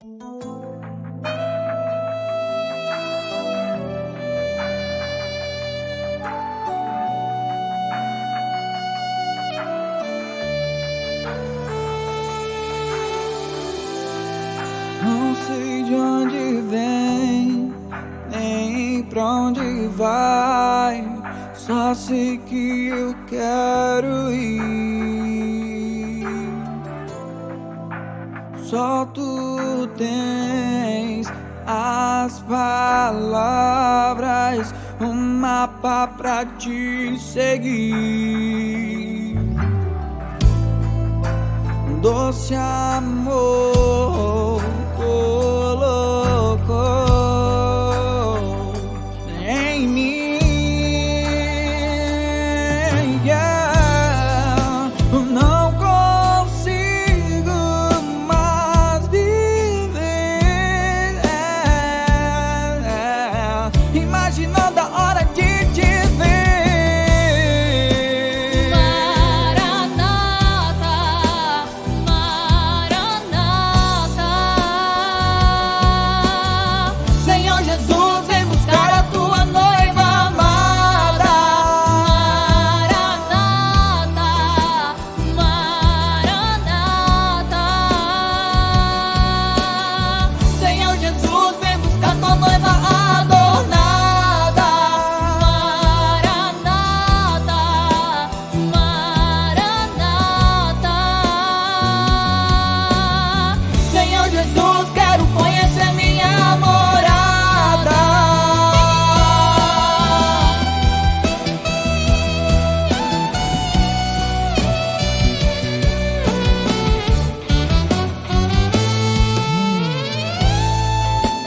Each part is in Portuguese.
Não sei de onde vem, nem pra onde vai. Só sei que eu quero ir. Só tu tens as palavras, um mapa pra te seguir. Doce amor colocou em mim, yeah. Não consigo mais viver, imaginando a hora de te ver.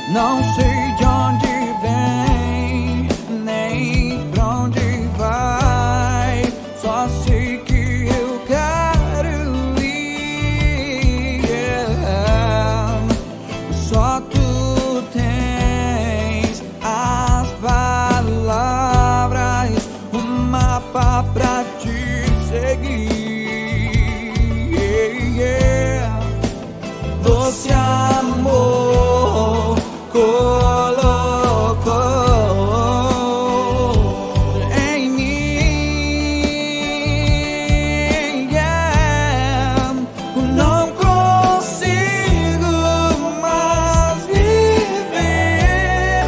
Não sei de onde vem, nem pra onde vai. Só sei que eu quero ir, yeah. Só tu tens as palavras, um mapa pra te seguir, yeah. Doce amor colocou em mim, yeah. Não consigo mais viver,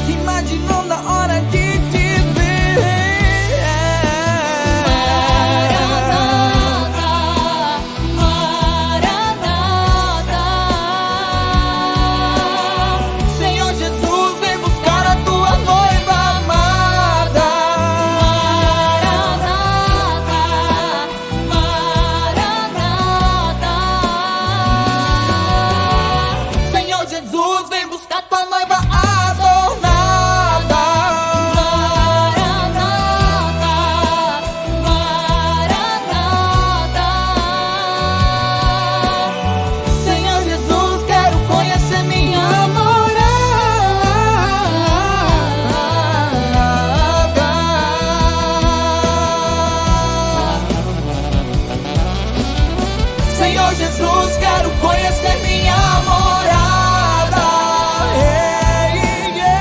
imaginando a hora de te ver. Senhor Jesus, vem buscar a tua noiva amada. Senhor Jesus, vem buscar tua noiva adornada. Senhor Jesus, quero conhecer minha morada. Senhor Jesus, quero conhecer minha morada. Yeah, yeah, yeah.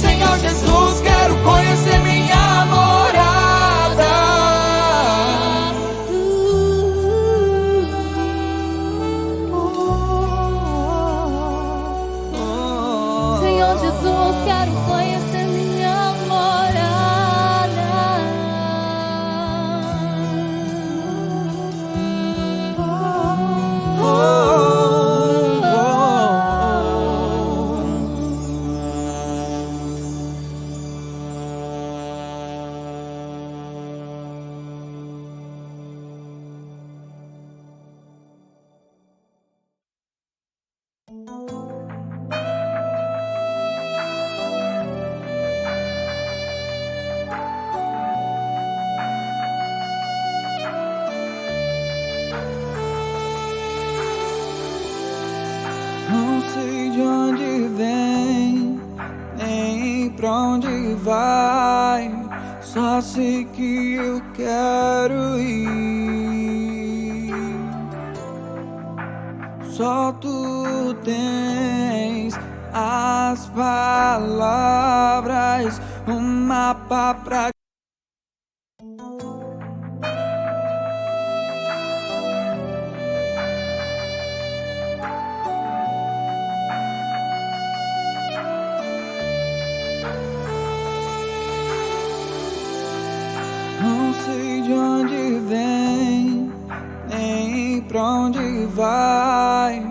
Senhor Jesus, quero conhecer minha morada. Senhor Jesus, quero conhecer minha morada. Não sei de onde vem, nem pra onde vai. Só sei que eu quero ir. Só tu tens as palavras, um mapa pra não sei de onde vem, nem pra onde vai.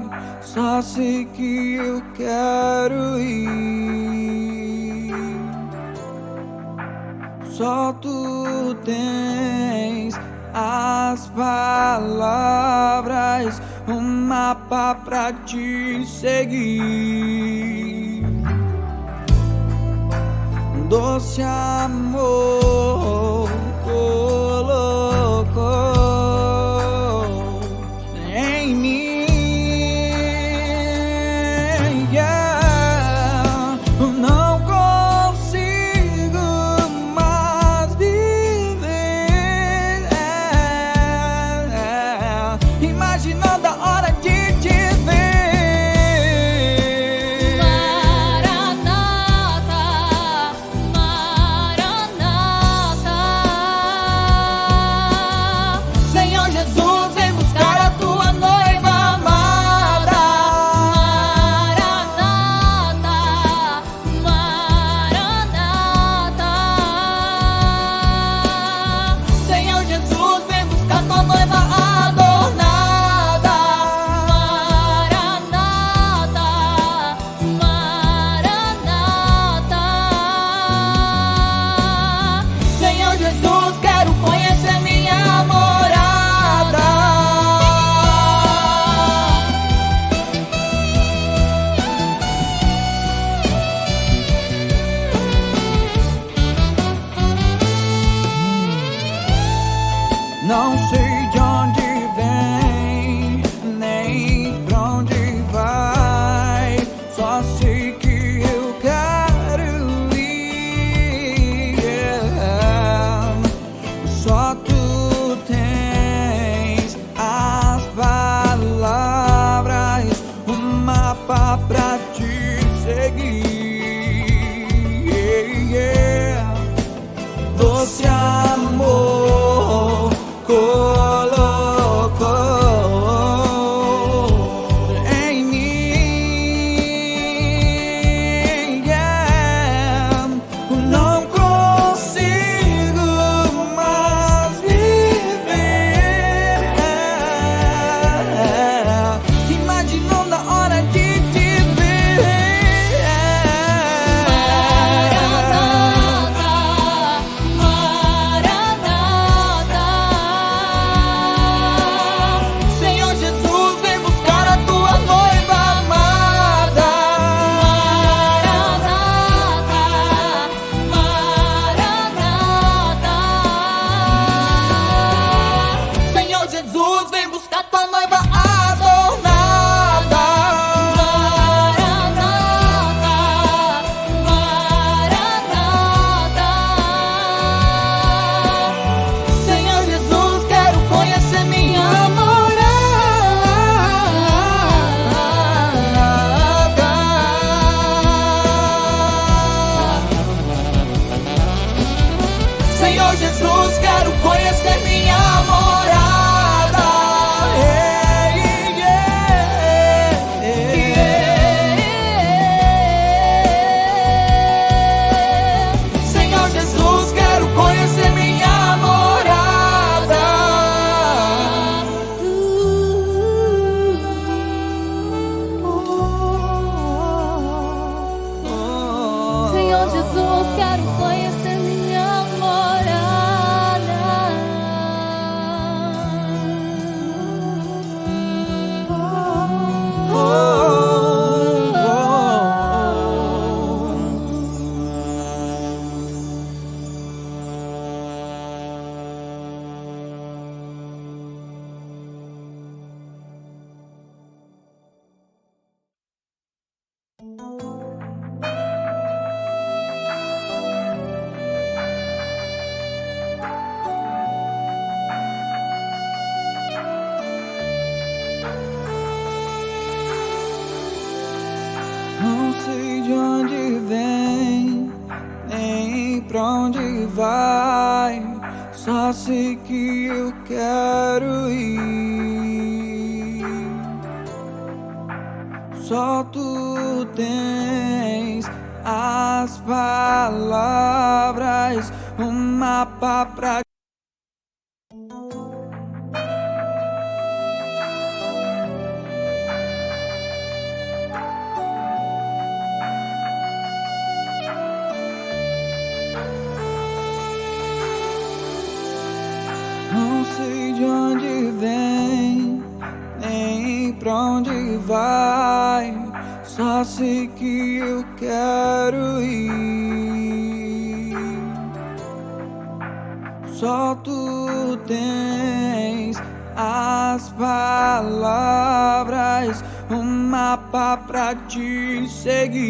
Só sei que eu quero ir. Só tu tens as palavras, um mapa pra te seguir. Doce amor colocou em mim, yeah. Não consigo mais viver, imaginando a hora de te ver. Não sei de onde vem, nem pra onde vai. Só sei que eu quero ir, yeah. Só tu tens as palavras, um mapa pra te seguir, yeah. Doce amor colocou em mim, yeah. Não consigo mais viver, imaginando a hora de te ver. Jesus, vem buscar tua noiva adornada. Maranata, Senhor Jesus, quero conhecer minha morada. Senhor Jesus, quero conhecer minha morada. Jesus, quero conhecer minha morada. nem pra onde vai. Só sei que eu quero ir. Só tu tens as palavras, um mapa pra... Não sei de onde vem, nem pra onde vai. Só sei que eu quero ir. Só tu tens as palavras, um mapa pra te seguir.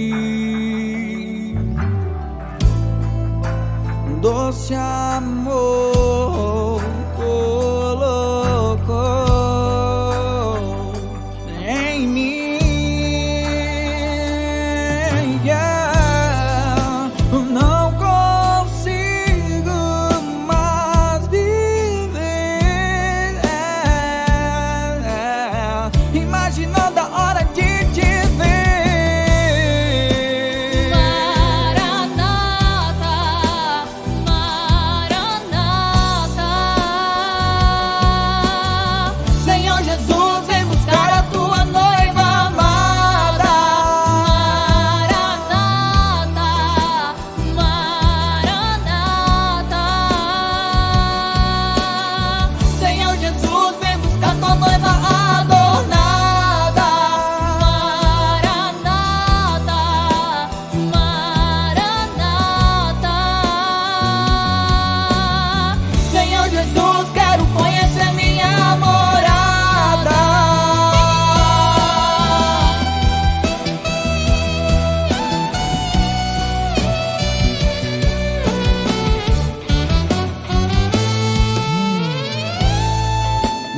Doce amor colocou em mim, yeah. Não consigo mais viver, imaginando a hora de te ver.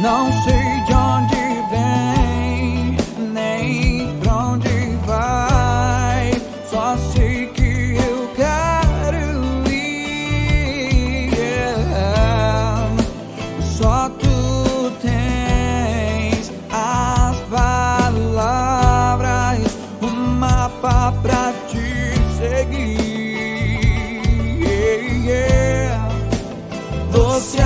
Não sei de onde vem, nem pra onde vai. Só sei que eu quero ir, yeah. Só tu tens as palavras, um mapa pra te seguir, yeah. Você